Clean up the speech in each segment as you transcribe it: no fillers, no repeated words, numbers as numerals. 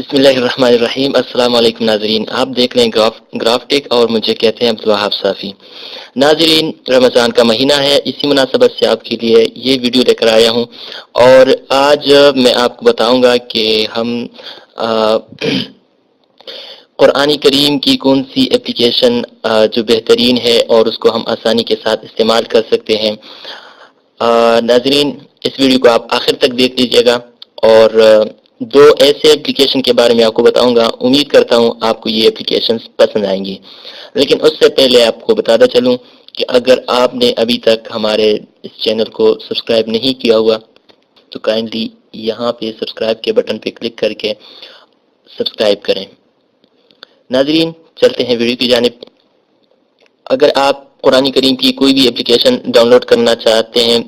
बिस्मिल्लाहिर्रहमानिर्रहीम। अस्सलाम वालेकुम नाज़रीन, आप देख रहे हैं ग्राफ्टिक और मुझे कहते हैं अब्दुल वहाब साफ़ी। नाज़रीन, रमज़ान का महीना है, इसी मुनासबत से आपके लिए ये वीडियो लेकर आया हूँ और आज मैं आपको बताऊंगा कि हम कुरान करीम की कौन सी एप्लीकेशन जो बेहतरीन है और उसको हम आसानी के साथ इस्तेमाल कर सकते हैं। नाज़रीन, इस वीडियो को आप आखिर तक देख लीजिएगा और दो ऐसे एप्लीकेशन के बारे में आपको बताऊंगा। उम्मीद करता हूं आपको ये एप्लीकेशंस पसंद आएंगी, लेकिन उससे पहले आपको बताता चलूं कि अगर आपने अभी तक हमारे इस चैनल को सब्सक्राइब नहीं किया हुआ तो काइंडली यहाँ पे सब्सक्राइब के बटन पे क्लिक करके सब्सक्राइब करें। नाज़रीन, चलते हैं वीडियो की जानिब। अगर आप कुरान करीम की कोई भी एप्लीकेशन डाउनलोड करना चाहते हैं,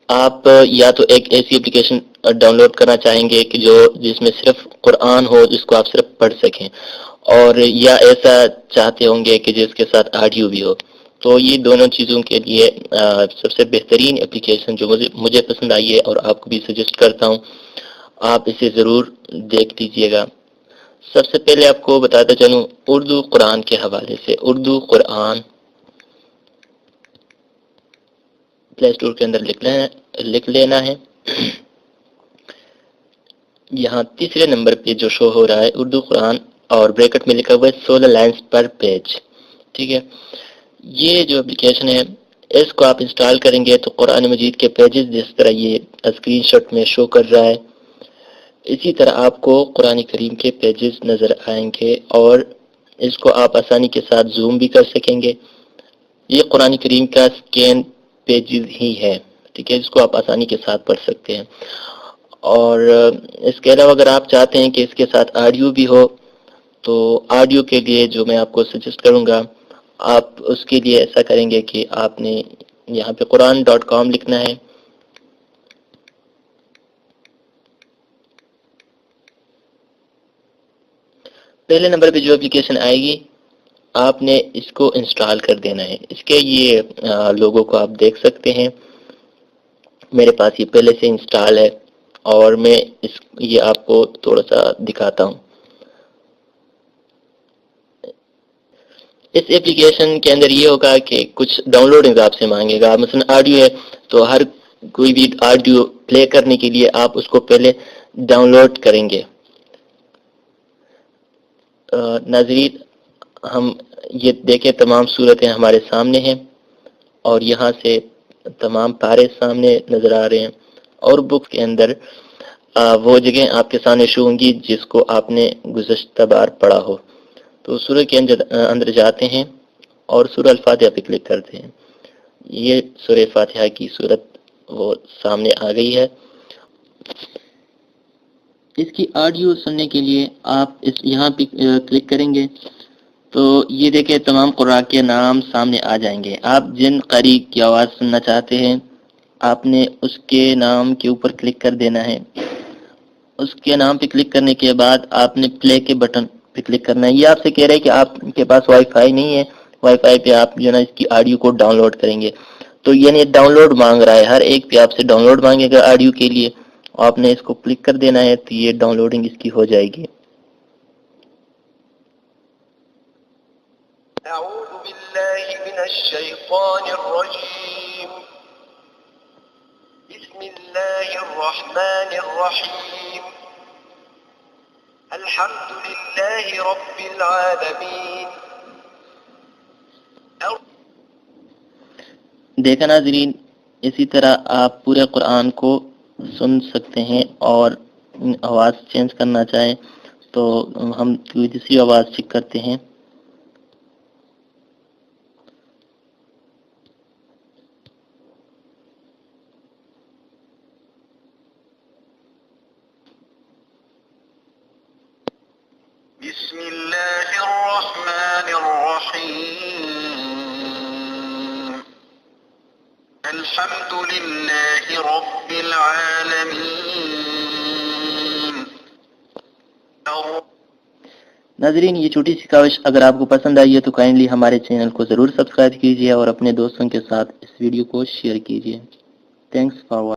आप या तो एक ऐसी एप्लीकेशन डाउनलोड करना चाहेंगे कि जिसमें सिर्फ कुरान हो, जिसको आप सिर्फ पढ़ सकें, और या ऐसा चाहते होंगे कि जिसके साथ ऑडियो भी हो। तो ये दोनों चीज़ों के लिए सबसे बेहतरीन एप्लीकेशन जो मुझे पसंद आई है और आपको भी सजेस्ट करता हूँ, आप इसे ज़रूर देख लीजिएगा। सबसे पहले आपको बताता चलूँ उर्दू कुरान के हवाले से। उर्दू कुरान प्ले स्टोर के अंदर लिख लेना है। यहाँ तीसरे नंबर पे जो शो हो रहा है उर्दू कुरान और ब्रैकेट में लिखा हुआ है 16 लाइन्स पर पेज। ठीक है, ये जो एप्लीकेशन है इसको आप इंस्टॉल करेंगे तो कुरान मजीद के पेजेस जिस तरह ये स्क्रीनशॉट में शो कर रहा है, इसी तरह आपको कुरान करीम के पेजेस नजर आएंगे और इसको आप आसानी के साथ जूम भी कर सकेंगे। ये कुरान करीम का स्कैन पेजेस ही है, ठीक है, इसको आप आसानी के साथ पढ़ सकते हैं। और इसके अलावा अगर आप चाहते हैं कि इसके साथ ऑडियो भी हो तो ऑडियो के लिए जो मैं आपको सजेस्ट करूंगा, आप उसके लिए ऐसा करेंगे कि आपने यहाँ पे quran.com लिखना है। पहले नंबर पे जो एप्लीकेशन आएगी आपने इसको इंस्टॉल कर देना है। इसके ये लोगों को आप देख सकते हैं, मेरे पास ये पहले से इंस्टॉल है और मैं ये आपको थोड़ा सा दिखाता हूँ। इस एप्लीकेशन के अंदर ये होगा कि कुछ डाउनलोडिंग आपसे मांगेगा। मसलन ऑडियो है तो हर कोई भी ऑडियो प्ले करने के लिए आप उसको पहले डाउनलोड करेंगे। नाज़रीन, हम ये देखें तमाम सूरतें हमारे सामने हैं और यहाँ से तमाम पारे सामने नजर आ रहे हैं और बुक के अंदर वो जगह आपके सामने शो होंगी जिसको आपने गुज़श्ता बार पढ़ा हो। तो सूरह के अंदर जाते हैं और सूरह अल-फातिहा पे क्लिक करते हैं। ये सूरह फातिहा की सूरत वो सामने आ गई है। इसकी ऑडियो सुनने के लिए आप यहाँ पे क्लिक करेंगे तो ये देखें तमाम कुर्रा के नाम सामने आ जाएंगे। आप जिन कारी की आवाज़ सुनना चाहते हैं आपने उसके नाम के ऊपर क्लिक कर देना है। उसके नाम पे क्लिक करने के बाद आपने प्ले के बटन पे क्लिक करना है। ये आपसे कह रहा है कि आपके पास वाईफाई नहीं है, वाईफाई पे आप जो ना इसकी ऑडियो को डाउनलोड करेंगे। तो यानी डाउनलोड मांग रहा है, हर एक पे आपसे डाउनलोड मांगेगा ऑडियो के लिए, आपने इसको क्लिक कर देना है तो ये डाउनलोडिंग इसकी हो जाएगी। أعوذ بالله من الشيطان الرجيم بسم الله الرحمن الرحيم الحمد لله رب العالمين। देखा नाज़रीन, इसी तरह आप पूरे कुरान को सुन सकते हैं और आवाज़ चेंज करना चाहें तो हम दूसरी आवाज़ चेक करते हैं। بسم الله الرحمن الرحيم الحمد لله رب العالمين। नाज़रीन, ये छोटी सी काविश अगर आपको पसंद आई है तो काइंडली हमारे चैनल को ज़रूर सब्सक्राइब कीजिए और अपने दोस्तों के साथ इस वीडियो को शेयर कीजिए। Thanks for